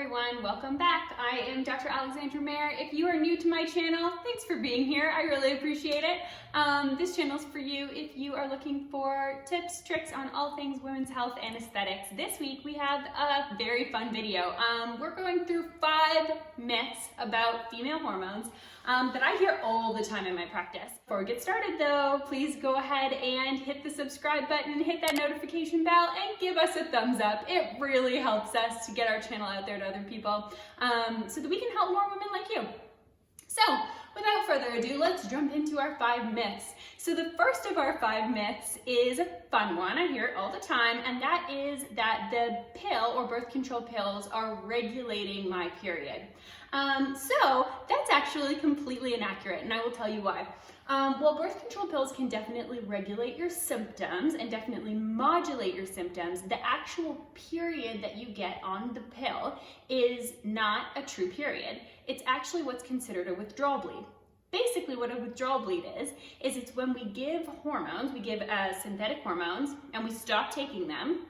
everyone, welcome back. I am Dr. Alexandra Mayer. If you are new to my channel, thanks for being here. I really appreciate it. This channel is for you if you are looking for tips, tricks on all things women's health and aesthetics. This week we have a very fun video. We're going through 5 myths about female hormones that I hear all the time in my practice. Before we get started though, please go ahead and hit the subscribe button and hit that notification bell and give us a thumbs up. It really helps us to get our channel out there to other people so that we can help more women like you. So without further ado, let's jump into our 5 myths. So the first of our 5 myths is a fun one. I hear it all the time, and that is that the pill or birth control pills are regulating my period. So that's actually completely inaccurate, and I will tell you why. While birth control pills can definitely regulate your symptoms and definitely modulate your symptoms, the actual period that you get on the pill is not a true period. It's actually what's considered a withdrawal bleed. Basically what a withdrawal bleed is it's when we give hormones, we give synthetic hormones, and we stop taking them,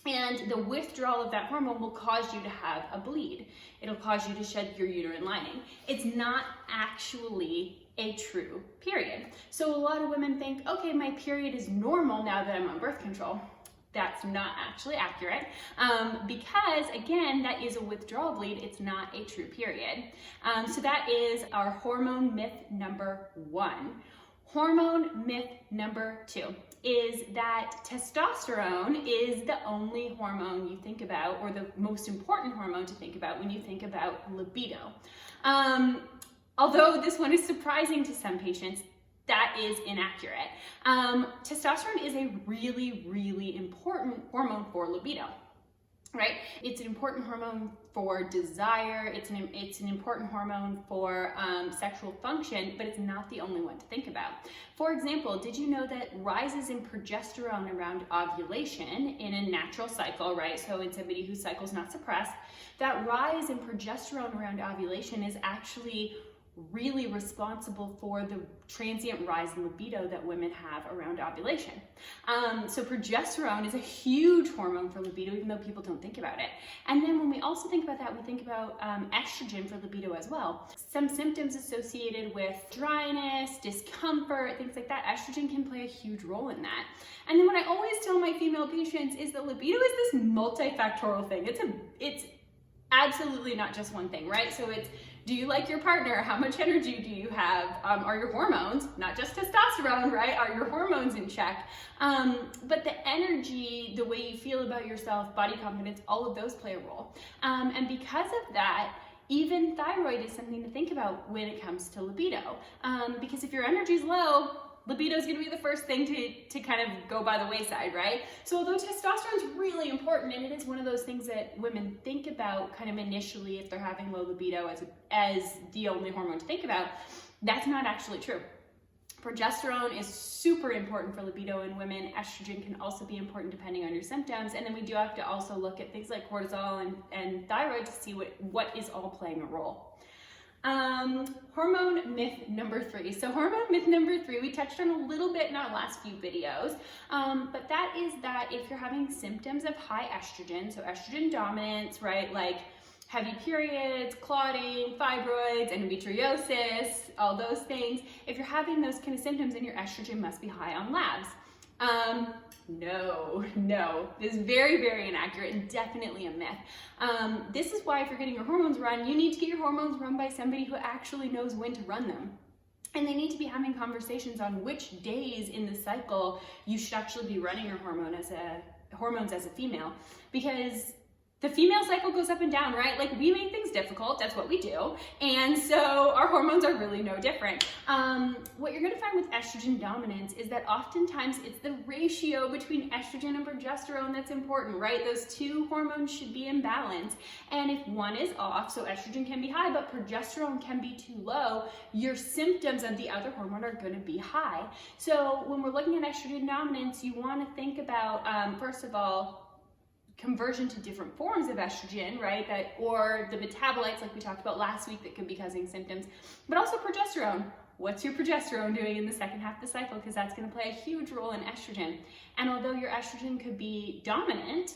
and the withdrawal of that hormone will cause you to have a bleed. It'll cause you to shed your uterine lining. It's not actually a true period. So a lot of women think, okay, my period is normal now that I'm on birth control. That's not actually accurate because, again, that is a withdrawal bleed. It's not a true period. So that is our hormone myth number 1. Hormone myth number 2 is that testosterone is the only hormone you think about, or the most important hormone to think about when you think about libido. Although this one is surprising to some patients, that is inaccurate. Testosterone is a really, really important hormone for libido, right? It's an important hormone for desire. It's an important hormone for sexual function, but it's not the only one to think about. For example, did you know that rises in progesterone around ovulation in a natural cycle, right? So in somebody whose cycle is not suppressed, that rise in progesterone around ovulation is actually really responsible for the transient rise in libido that women have around ovulation. So progesterone is a huge hormone for libido, even though people don't think about it. And then when we also think about that, we think about estrogen for libido as well. Some symptoms associated with dryness, discomfort, things like that, estrogen can play a huge role in that. And then what I always tell my female patients is that libido is this multifactorial thing. It's absolutely not just one thing, right? So it's, do you like your partner? How much energy do you have? Are your hormones, not just testosterone, right? Are your hormones in check? But the energy, the way you feel about yourself, body confidence, all of those play a role. And because of that, even thyroid is something to think about when it comes to libido. Because if your energy is low, libido is going to be the first thing to kind of go by the wayside, right? So although testosterone is really important, and it is one of those things that women think about kind of initially if they're having low libido as the only hormone to think about, that's not actually true. Progesterone is super important for libido in women. Estrogen can also be important depending on your symptoms. And then we do have to also look at things like cortisol and thyroid to see what is all playing a role. Hormone myth number 3. So hormone myth number 3, we touched on a little bit in our last few videos, but that is that if you're having symptoms of high estrogen, so estrogen dominance, right, like heavy periods, clotting, fibroids, endometriosis, all those things, if you're having those kind of symptoms, then your estrogen must be high on labs. No, this is very, very inaccurate and definitely a myth. This is why if you're getting your hormones run, you need to get your hormones run by somebody who actually knows when to run them. And they need to be having conversations on which days in the cycle you should actually be running your hormones as a female, because the female cycle goes up and down, right? Like, we make things difficult, that's what we do. And so our hormones are really no different. What you're gonna find with estrogen dominance is that oftentimes it's the ratio between estrogen and progesterone that's important, right? Those two hormones should be in balance. And if one is off, so estrogen can be high, but progesterone can be too low, your symptoms of the other hormone are gonna be high. So when we're looking at estrogen dominance, you wanna think about, first of all, conversion to different forms of estrogen, right? Or the metabolites like we talked about last week that could be causing symptoms, but also progesterone. What's your progesterone doing in the second half of the cycle? Because that's going to play a huge role in estrogen. And although your estrogen could be dominant,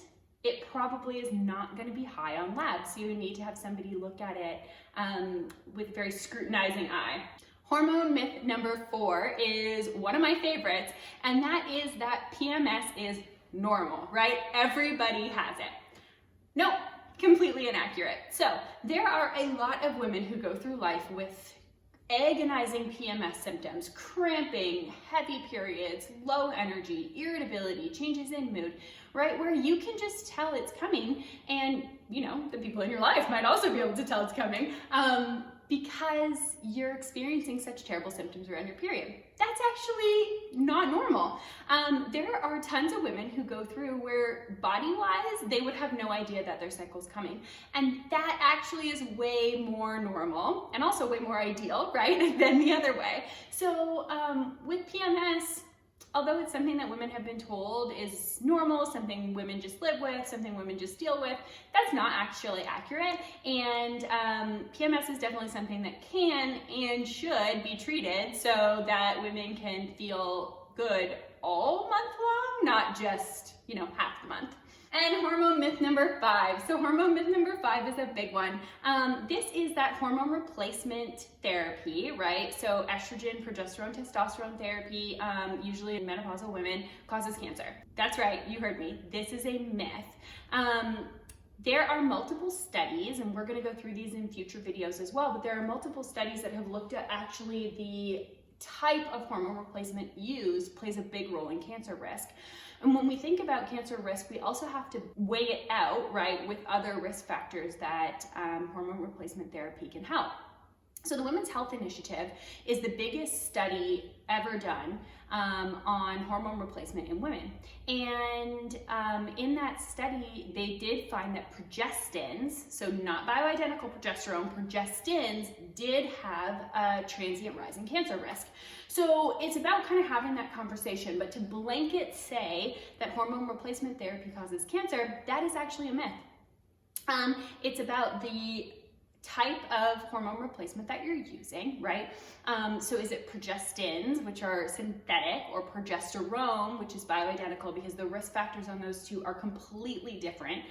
it probably is not going to be high on labs. So you need to have somebody look at it with a very scrutinizing eye. Hormone myth number 4 is one of my favorites, and that is that PMS is normal, right? Everybody has it. Nope, completely inaccurate. So there are a lot of women who go through life with agonizing PMS symptoms, cramping, heavy periods, low energy, irritability, changes in mood, right? Where you can just tell it's coming, and you know, the people in your life might also be able to tell it's coming because you're experiencing such terrible symptoms around your period. That's actually not normal. There are tons of women who go through where body-wise, they would have no idea that their cycle's coming. And that actually is way more normal and also way more ideal, right, than the other way. So with PMS, although it's something that women have been told is normal, something women just live with, something women just deal with, that's not actually accurate. And PMS is definitely something that can and should be treated so that women can feel good all month long, not just, you know, half the month. And hormone myth number 5. So hormone myth number 5 is a big one. This is that hormone replacement therapy, right? So estrogen, progesterone, testosterone therapy, usually in menopausal women, causes cancer. That's right, you heard me. This is a myth. There are multiple studies, and we're going to go through these in future videos as well, but there are multiple studies that have looked at actually the type of hormone replacement used plays a big role in cancer risk. And when we think about cancer risk, we also have to weigh it out, right, with other risk factors that hormone replacement therapy can help. So the Women's Health Initiative is the biggest study ever done on hormone replacement in women. And in that study, they did find that progestins, so not bioidentical progesterone, progestins did have a transient rise in cancer risk. So it's about kind of having that conversation, but to blanket say that hormone replacement therapy causes cancer, that is actually a myth. It's about the type of hormone replacement that you're using, right? So is it progestins, which are synthetic, or progesterone, which is bioidentical, because the risk factors on those two are completely different,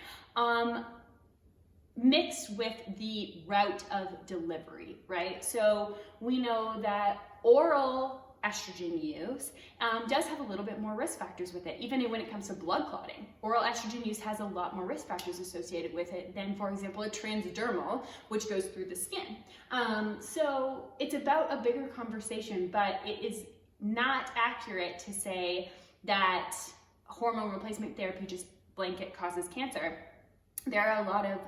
mixed with the route of delivery, right? So we know that oral estrogen use does have a little bit more risk factors with it, even when it comes to blood clotting. Oral estrogen use has a lot more risk factors associated with it than, for example, a transdermal, which goes through the skin. So it's about a bigger conversation, but it is not accurate to say that hormone replacement therapy just blanket causes cancer. There are a lot of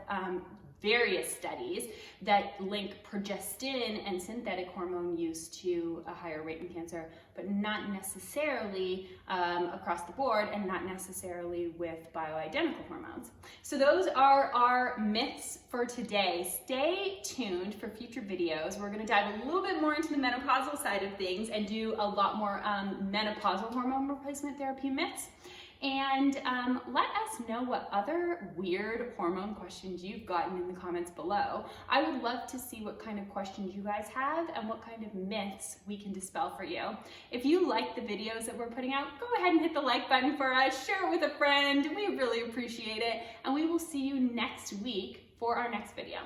various studies that link progestin and synthetic hormone use to a higher rate in cancer, but not necessarily across the board, and not necessarily with bioidentical hormones. So those are our myths for today. Stay tuned for future videos. We're going to dive a little bit more into the menopausal side of things and do a lot more menopausal hormone replacement therapy myths. And let us know what other weird hormone questions you've gotten in the comments below. I would love to see what kind of questions you guys have and what kind of myths we can dispel for you. If you like the videos that we're putting out, go ahead and hit the like button for us, share it with a friend. We really appreciate it. And we will see you next week for our next video.